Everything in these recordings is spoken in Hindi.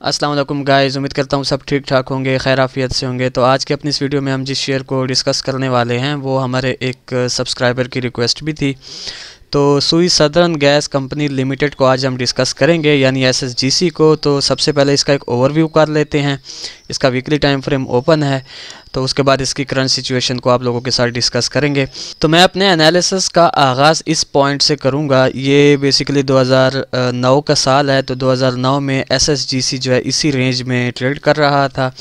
अस्सलाम वालेकुम गाइस, उम्मीद करता हूँ सब ठीक ठाक होंगे, खैर आफियत से होंगे। तो आज की अपनी इस वीडियो में हम जिस शेयर को डिस्कस करने वाले हैं वो हमारे एक सब्सक्राइबर की रिक्वेस्ट भी थी। तो सुई सदर्न गैस कंपनी लिमिटेड को आज हम डिस्कस करेंगे, यानी एसएसजीसी को। तो सबसे पहले इसका एक ओवरव्यू कर लेते हैं। इसका वीकली टाइम फ्रेम ओपन है, तो उसके बाद इसकी करंट सिचुएशन को आप लोगों के साथ डिस्कस करेंगे। तो मैं अपने एनालिसिस का आगाज़ इस पॉइंट से करूंगा। ये बेसिकली 2009 का साल है। तो 2009 में एसएसजीसी जो है इसी रेंज में ट्रेड कर रहा था,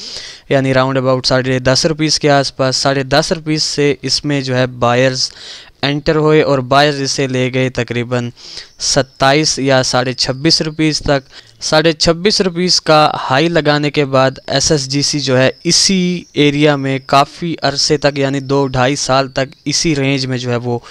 यानी राउंड अबाउट 10.5 रुपीज़ के आसपास। 10.5 रुपीज़ से इसमें जो है बायर्स एंटर हुए और बायर्स इसे ले गए तकरीबन 27 या 26.5 रुपीज़ तक। 26.5 रुपीज़ का हाई लगाने के बाद एसएसजीसी जो है इसी एरिया में काफ़ी अरसे तक, यानी 2-2.5 साल तक इसी रेंज में जो है वो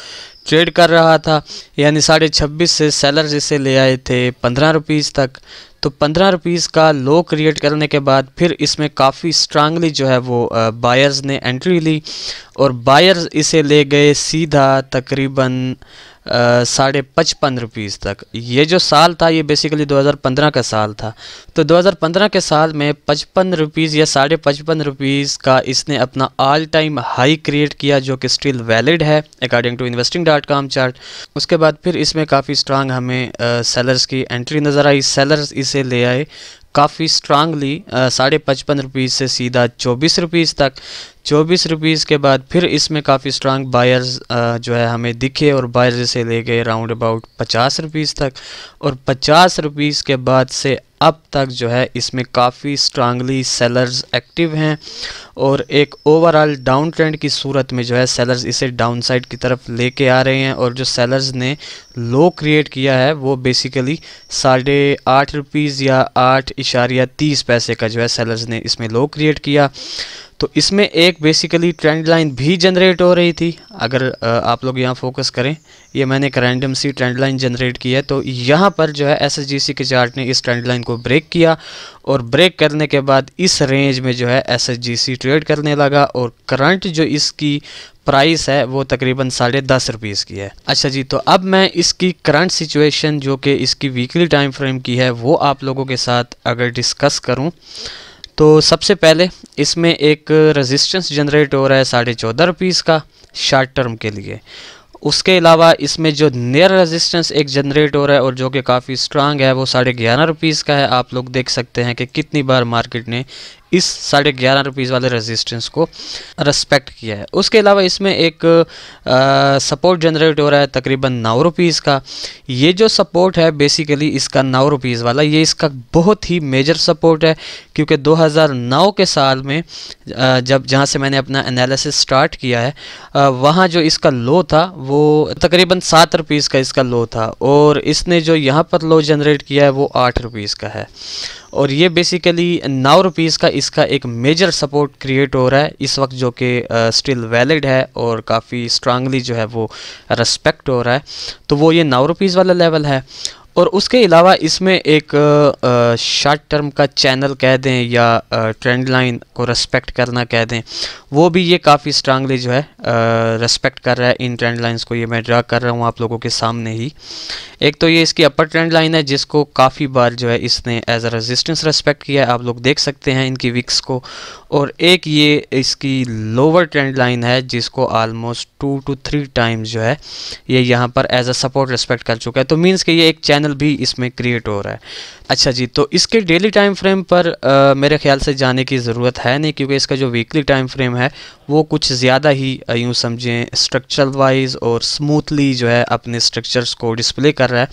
ट्रेड कर रहा था। यानी 26.5 से सेलर्स इसे ले आए थे 15 रुपीज़ तक। तो 15 रुपीज़ का लो क्रिएट करने के बाद फिर इसमें काफ़ी स्ट्रांगली जो है वो बायर्स ने एंट्री ली और बायर्स इसे ले गए सीधा तकरीबन 55.5 रुपीज़ तक। ये जो साल था ये बेसिकली 2015 का साल था। तो 2015 के साल में 55 रुपीज़ या 55.5 रुपीज़ का इसने अपना ऑल टाइम हाई क्रिएट किया, जो कि स्टिल वैलिड है अकॉर्डिंग टू investing.com चार्ट। उसके बाद फिर इसमें काफ़ी स्ट्रांग हमें सेलर्स की एंट्री नज़र आई। सेलर्स इसे ले आए काफ़ी स्ट्रांगली 55.5 रुपीज़ से सीधा 24 रुपीज़ तक। 24 रुपीज़ के बाद फिर इसमें काफ़ी स्ट्रांग बायर्स जो है हमें दिखे और बायर्स इसे ले गए राउंड अबाउट 50 रुपीज़ तक। और 50 रुपीज़ के बाद से अब तक जो है इसमें काफ़ी स्ट्रांगली सेलर्स एक्टिव हैं और एक ओवरऑल डाउन ट्रेंड की सूरत में जो है सेलर्स इसे डाउन साइड की तरफ लेके आ रहे हैं। और जो सेलर्स ने लो क्रिएट किया है वो बेसिकली 8.5 रुपीज़ या 8.30 पैसे का जो है सेलर्स ने इसमें लो क्रिएट किया। तो इसमें एक बेसिकली ट्रेंड लाइन भी जनरेट हो रही थी। अगर आप लोग यहाँ फोकस करें, ये मैंने एक रैंडम सी ट्रेंड लाइन जनरेट की है। तो यहाँ पर जो है एसएसजीसी के चार्ट ने इस ट्रेंड लाइन को ब्रेक किया और ब्रेक करने के बाद इस रेंज में जो है एसएसजीसी ट्रेड करने लगा और करंट जो इसकी प्राइस है वो तकरीबन 10.5 रुपीज़ की है। अच्छा जी, तो अब मैं इसकी करंट सिचुएशन जो कि इसकी वीकली टाइम फ्रेम की है वो आप लोगों के साथ अगर डिस्कस करूँ तो सबसे पहले इसमें एक रेजिस्टेंस जनरेट हो रहा है 14.5 रुपीज़ का शॉर्ट टर्म के लिए। उसके अलावा इसमें जो नियर रेजिस्टेंस एक जनरेट हो रहा है और जो कि काफ़ी स्ट्रांग है वो 11.5 रुपीज़ का है। आप लोग देख सकते हैं कि कितनी बार मार्केट ने इस 11.5 रुपीज़ वाले रेजिस्टेंस को रेस्पेक्ट किया है। उसके अलावा इसमें एक सपोर्ट जनरेट हो रहा है तकरीबन 9 रुपीज़ का। ये जो सपोर्ट है बेसिकली इसका 9 रुपीज़ वाला, ये इसका बहुत ही मेजर सपोर्ट है, क्योंकि 2009 के साल में जहाँ से मैंने अपना एनालिसिस स्टार्ट किया है वहाँ जो इसका लो था वो तकरीबन 7 रुपीज़ का इसका लो था और इसने जो यहाँ पर लो जनरेट किया है वो 8 रुपीज़ का है। और ये बेसिकली 9 रुपीज़ का इसका एक मेजर सपोर्ट क्रिएट हो रहा है इस वक्त, जो कि स्टिल वैलिड है और काफ़ी स्ट्रांगली जो है वो रेस्पेक्ट हो रहा है। तो वो ये 9 रुपीज़ वाला लेवल है। और उसके अलावा इसमें एक शॉर्ट टर्म का चैनल कह दें या ट्रेंड लाइन को रेस्पेक्ट करना कह दें, वो भी ये काफ़ी स्ट्रांगली जो है रेस्पेक्ट कर रहा है। इन ट्रेंड लाइंस को ये मैं ड्रा कर रहा हूँ आप लोगों के सामने ही। एक तो ये इसकी अपर ट्रेंड लाइन है जिसको काफ़ी बार जो है इसने एज अ रेजिस्टेंस रेस्पेक्ट किया है, आप लोग देख सकते हैं इनकी विक्स को। और एक ये इसकी लोअर ट्रेंड लाइन है जिसको आलमोस्ट 2 to 3 टाइम्स जो है ये यहाँ पर एज अ सपोर्ट रेस्पेक्ट कर चुका है। तो मीन्स कि ये एक चैनल भी इसमें क्रिएट हो रहा है। अच्छा जी, तो इसके डेली टाइम फ्रेम पर मेरे ख्याल से जाने की ज़रूरत है नहीं, क्योंकि इसका जो वीकली टाइम फ्रेम है वो कुछ ज़्यादा ही यूँ समझें स्ट्रक्चरल वाइज और स्मूथली जो है अपने स्ट्रक्चर्स को डिस्प्ले कर रहा है।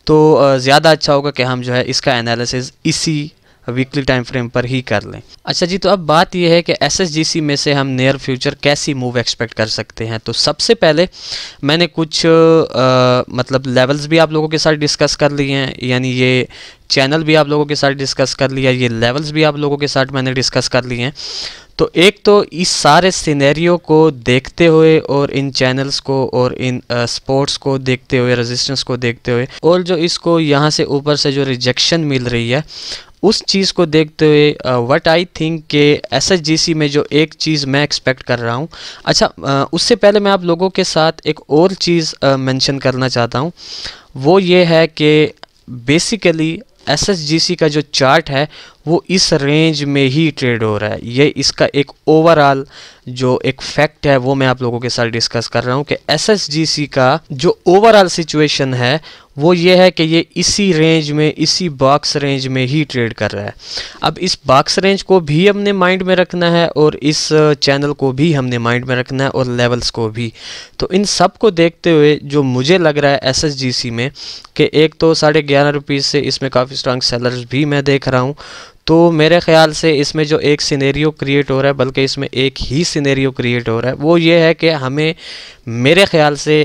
तो ज़्यादा अच्छा होगा कि हम जो है इसका एनालिसिस इसी वीकली टाइम फ्रेम पर ही कर लें। अच्छा जी, तो अब बात यह है कि एसएसजीसी में से हम नियर फ्यूचर कैसी मूव एक्सपेक्ट कर सकते हैं। तो सबसे पहले मैंने कुछ मतलब लेवल्स भी आप लोगों के साथ डिस्कस कर लिए हैं, यानी ये चैनल भी आप लोगों के साथ डिस्कस कर लिया, ये लेवल्स भी आप लोगों के साथ मैंने डिस्कस कर लिए हैं। तो एक तो इस सारे सिनेरियो को देखते हुए और इन चैनल्स को और इन स्पोर्ट्स को देखते हुए, रेजिस्टेंस को देखते हुए, और जो इसको यहाँ से ऊपर से जो रिजेक्शन मिल रही है उस चीज़ को देखते हुए व्हाट आई थिंक के एसएसजीसी में जो एक चीज़ मैं एक्सपेक्ट कर रहा हूँ। अच्छा, उससे पहले मैं आप लोगों के साथ एक और चीज़ मेंशन करना चाहता हूँ। वो ये है कि बेसिकली SSGC का जो चार्ट है वो इस रेंज में ही ट्रेड हो रहा है। ये इसका एक ओवरऑल जो एक फैक्ट है वो मैं आप लोगों के साथ डिस्कस कर रहा हूँ कि SSGC का जो ओवरऑल सिचुएशन है वो ये है कि ये इसी रेंज में, इसी बॉक्स रेंज में ही ट्रेड कर रहा है। अब इस बॉक्स रेंज को भी हमने माइंड में रखना है और इस चैनल को भी हमने माइंड में रखना है और लेवल्स को भी। तो इन सब को देखते हुए जो मुझे लग रहा है SSGC में कि एक तो 11.5 रुपये से इसमें काफ़ी स्ट्रांग सेलर्स भी मैं देख रहा हूँ, तो मेरे ख्याल से इसमें जो एक सिनेरियो क्रिएट हो रहा है, बल्कि इसमें एक ही सिनेरियो क्रिएट हो रहा है, वो ये है कि हमें मेरे ख्याल से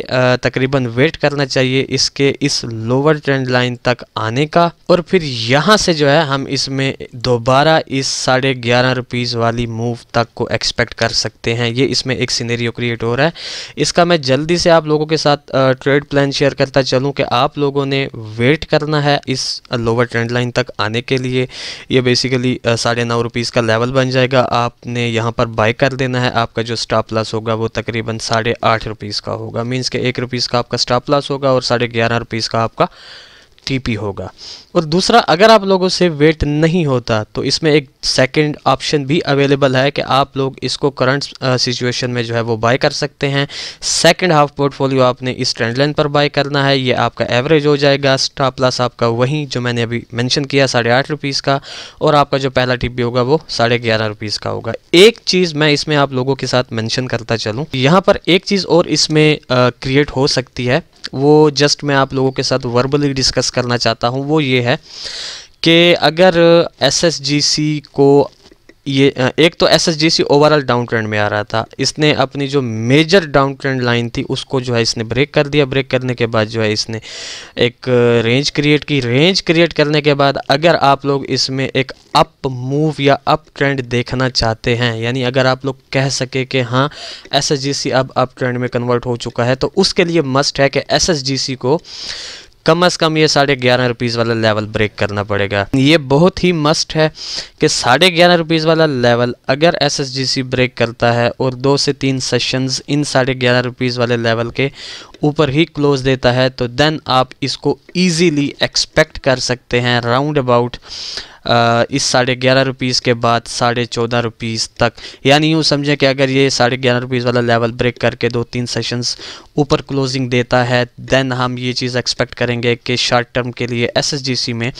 तकरीबन वेट करना चाहिए इसके इस लोअर ट्रेंड लाइन तक आने का, और फिर यहाँ से जो है हम इसमें दोबारा इस 11.5 रुपये वाली मूव तक को एक्सपेक्ट कर सकते हैं। ये इसमें एक सिनेरियो क्रिएट हो रहा है। इसका मैं जल्दी से आप लोगों के साथ ट्रेड प्लान शेयर करता चलूँ कि आप लोगों ने वेट करना है इस लोअर ट्रेंड लाइन तक आने के लिए। ये बेसिकली 9.5 रुपये का लेवल बन जाएगा। आपने यहाँ पर बाय कर देना है। आपका जो स्टॉप लॉस होगा वो तकरीबन 8.5 रुपये का होगा, मीन्स के 1 रुपये का आपका स्टॉप लॉस होगा और 11.5 रुपये का आपका TP होगा। और दूसरा, अगर आप लोगों से वेट नहीं होता तो इसमें एक सेकंड ऑप्शन भी अवेलेबल है कि आप लोग इसको करंट सिचुएशन में जो है वो बाय कर सकते हैं। सेकंड हाफ पोर्टफोलियो आपने इस ट्रेंड लाइन पर बाय करना है। ये आपका एवरेज हो जाएगा। स्टॉप लॉस आपका वही जो मैंने अभी मेंशन किया 8.5 रुपये का, और आपका जो पहला TP होगा वो 11.5 रुपये का होगा। एक चीज़ मैं इसमें आप लोगों के साथ मेंशन करता चलूँ, यहाँ पर एक चीज़ और इसमें क्रिएट हो सकती है, वो जस्ट मैं आप लोगों के साथ वर्बली डिस्कस करना चाहता हूँ। वो ये है कि अगर SSGC को ये एक तो SSGC ओवरऑल डाउन ट्रेंड में आ रहा था, इसने अपनी जो मेजर डाउन ट्रेंड लाइन थी उसको जो है इसने ब्रेक कर दिया। ब्रेक करने के बाद जो है इसने एक रेंज क्रिएट की। रेंज क्रिएट करने के बाद अगर आप लोग इसमें एक अप मूव या अप ट्रेंड देखना चाहते हैं, यानी अगर आप लोग कह सके कि हाँ SSGC अब अप ट्रेंड में कन्वर्ट हो चुका है, तो उसके लिए मस्ट है कि SSGC को कम से कम ये 11.5 रुपये वाला लेवल ब्रेक करना पड़ेगा। ये बहुत ही मस्ट है कि 11.5 रुपये वाला लेवल अगर SSGC ब्रेक करता है और 2 से 3 सेशंस इन 11.5 रुपये वाले लेवल के ऊपर ही क्लोज देता है, तो देन आप इसको इजीली एक्सपेक्ट कर सकते हैं राउंड अबाउट इस 11.5 रुपये के बाद 14.5 रुपये तक। यानी यूँ समझें कि अगर ये 11.5 रुपये वाला लेवल ब्रेक करके 2-3 सेशंस ऊपर क्लोजिंग देता है, देन हम ये चीज़ एक्सपेक्ट करेंगे कि शॉर्ट टर्म के लिए SSGC में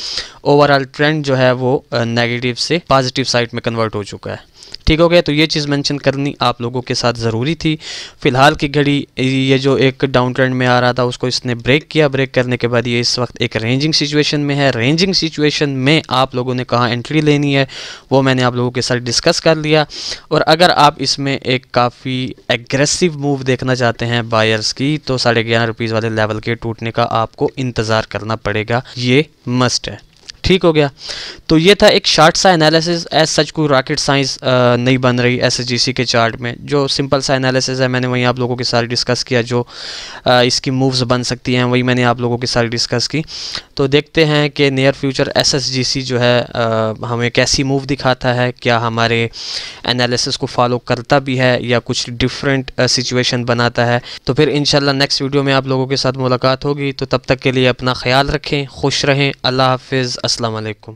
ओवरऑल ट्रेंड जो है वो नेगेटिव से पॉजिटिव साइड में कन्वर्ट हो चुका है। ठीक हो गया। तो ये चीज़ मेंशन करनी आप लोगों के साथ ज़रूरी थी। फ़िलहाल की घड़ी ये जो एक डाउन ट्रेंड में आ रहा था उसको इसने ब्रेक किया। ब्रेक करने के बाद ये इस वक्त एक रेंजिंग सिचुएशन में है। रेंजिंग सिचुएशन में आप लोगों ने कहाँ एंट्री लेनी है वो मैंने आप लोगों के साथ डिस्कस कर लिया। और अगर आप इसमें एक काफ़ी एग्रेसिव मूव देखना चाहते हैं बायर्स की, तो 11.5 रुपये वाले लेवल के टूटने का आपको इंतज़ार करना पड़ेगा। ये मस्ट है। ठीक हो गया। तो ये था एक शॉर्ट सा एनालिसिस। एज सच कोई रॉकेट साइंस नहीं बन रही SSGC के चार्ट में। जो सिंपल सा एनालिसिस है मैंने वहीं आप लोगों के साथ डिस्कस किया। जो इसकी मूव्स बन सकती हैं वही मैंने आप लोगों के साथ डिस्कस की। तो देखते हैं कि नियर फ्यूचर SSGC जो है हमें कैसी मूव दिखाता है, क्या हमारे एनालिसिस को फॉलो करता भी है या कुछ डिफरेंट सिचुएशन बनाता है। तो फिर इंशाल्लाह नेक्स्ट वीडियो में आप लोगों के साथ मुलाकात होगी। तो तब तक के लिए अपना ख्याल रखें, खुश रहें। अल्लाह हाफिज़। अस्सलाम वालेकुम।